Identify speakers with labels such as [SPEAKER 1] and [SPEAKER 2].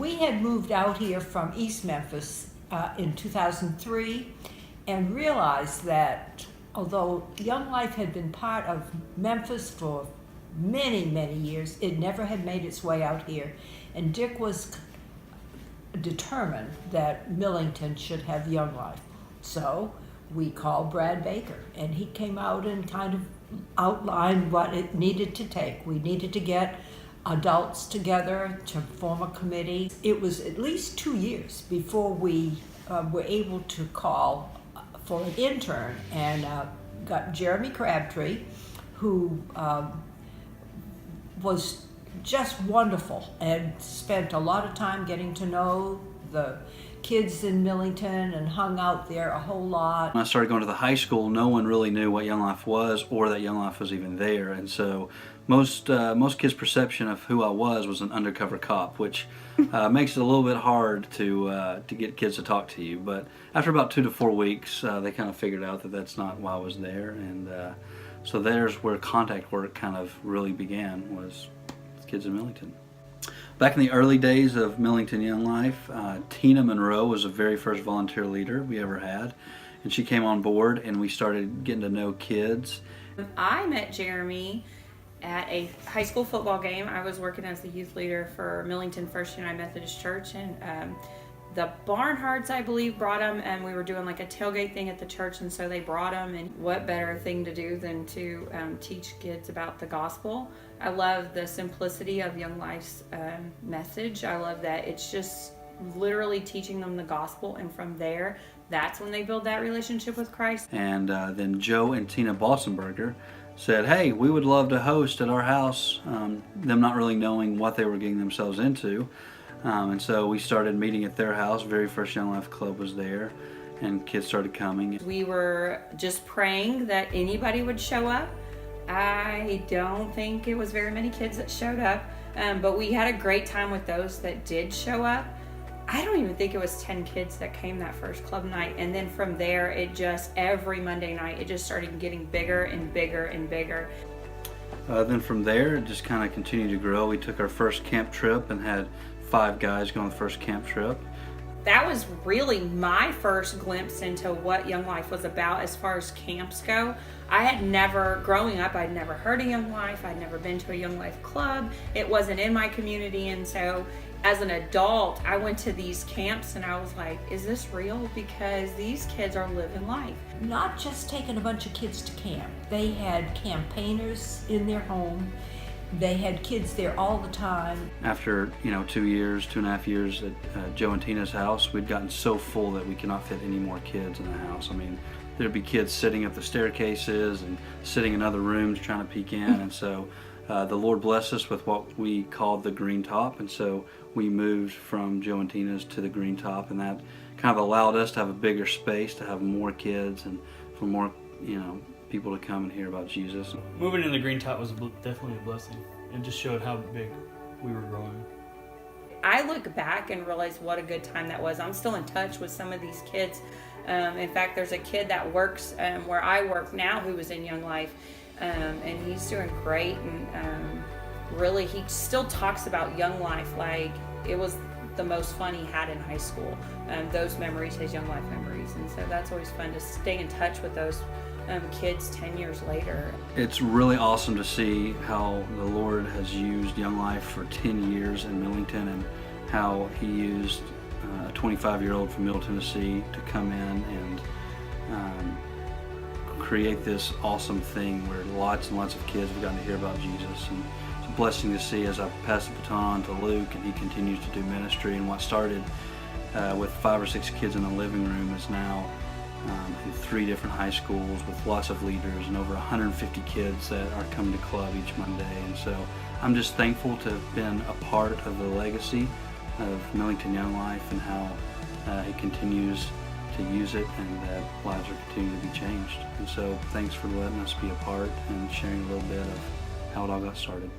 [SPEAKER 1] We had moved out here from East Memphis in 2003 and realized that although Young Life had been part of Memphis for many, many years, it never had made its way out here. And Dick was determined that Millington should have Young Life. So we called Brad Baker, and he came out and kind of outlined what it needed to take. We needed to get adults together to form a committee. It was at least 2 years before we were able to call for an intern, and got Jeremy Crabtree, who was just wonderful and spent a lot of time getting to know the kids in Millington and hung out there a whole lot.
[SPEAKER 2] When I started going to the high school, no one really knew what Young Life was or that Young Life was even there, and so most kids' perception of who I was an undercover cop, which makes it a little bit hard to get kids to talk to you. But after about 2 to 4 weeks, they kind of figured out that that's not why I was there, and so there's where contact work kind of really began, was with kids in Millington. Back in the early days of Millington Young Life, Tina Monroe was the very first volunteer leader we ever had, and she came on board and we started getting to know kids.
[SPEAKER 3] I met Jeremy at a high school football game. I was working as the youth leader for Millington First United Methodist Church, and the Barnhards, I believe, brought him, and we were doing like a tailgate thing at the church, and so they brought him. And what better thing to do than to teach kids about the gospel. I love the simplicity of Young Life's message. I love that it's just literally teaching them the gospel, and from there, that's when they build that relationship with Christ.
[SPEAKER 2] And then Joe and Tina Bossenberger said, hey, we would love to host at our house, them not really knowing what they were getting themselves into. And so we started meeting at their house. Very first Young Life Club was there, and kids started coming.
[SPEAKER 3] We were just praying that anybody would show up. I don't think it was very many kids that showed up, but we had a great time with those that did show up. I don't even think it was 10 kids that came that first club night, and then from there, it just, every Monday night, it just started getting bigger and bigger and bigger.
[SPEAKER 2] Then from there, it just kind of continued to grow. We took our first camp trip and had 5 guys go on the first camp trip.
[SPEAKER 3] That was really my first glimpse into what Young Life was about as far as camps go. I had never, growing up, I'd never heard of Young Life. I'd never been to a Young Life club. It wasn't in my community, and so as an adult, I went to these camps and I was like, is this real? Because these kids are living life.
[SPEAKER 1] Not just taking a bunch of kids to camp. They had campaigners in their home. They had kids there all the time.
[SPEAKER 2] After 2 years, 2.5 years at Joe and Tina's house, we'd gotten so full that we could not fit any more kids in the house. I mean, there'd be kids sitting up the staircases and sitting in other rooms trying to peek in, and so the Lord blessed us with what we called the Green Top, and so we moved from Joe and Tina's to the Green Top, and that kind of allowed us to have a bigger space, to have more kids, and for more people to come and hear about Jesus.
[SPEAKER 4] Moving in the Green Top was definitely a blessing. It just showed how big we were growing.
[SPEAKER 3] I look back and realize what a good time that was. I'm still in touch with some of these kids. In fact, there's a kid that works where I work now who was in Young Life, and he's doing great, and really he still talks about Young Life like it was the most fun he had in high school. Those memories, his Young Life memories, and so that's always fun to stay in touch with those kids 10 years later.
[SPEAKER 2] It's really awesome to see how the Lord has used Young Life for 10 years in Millington, and how he used a 25-year-old from Middle Tennessee to come in and create this awesome thing where lots and lots of kids have gotten to hear about Jesus. And it's a blessing to see as I pass the baton to Luke and he continues to do ministry, and what started with 5 or 6 kids in the living room is now in 3 different high schools with lots of leaders and over 150 kids that are coming to club each Monday. And so I'm just thankful to have been a part of the legacy of Millington Young Life, and how he continues to use it, and that lives are continuing to be changed. And so thanks for letting us be a part and sharing a little bit of how it all got started.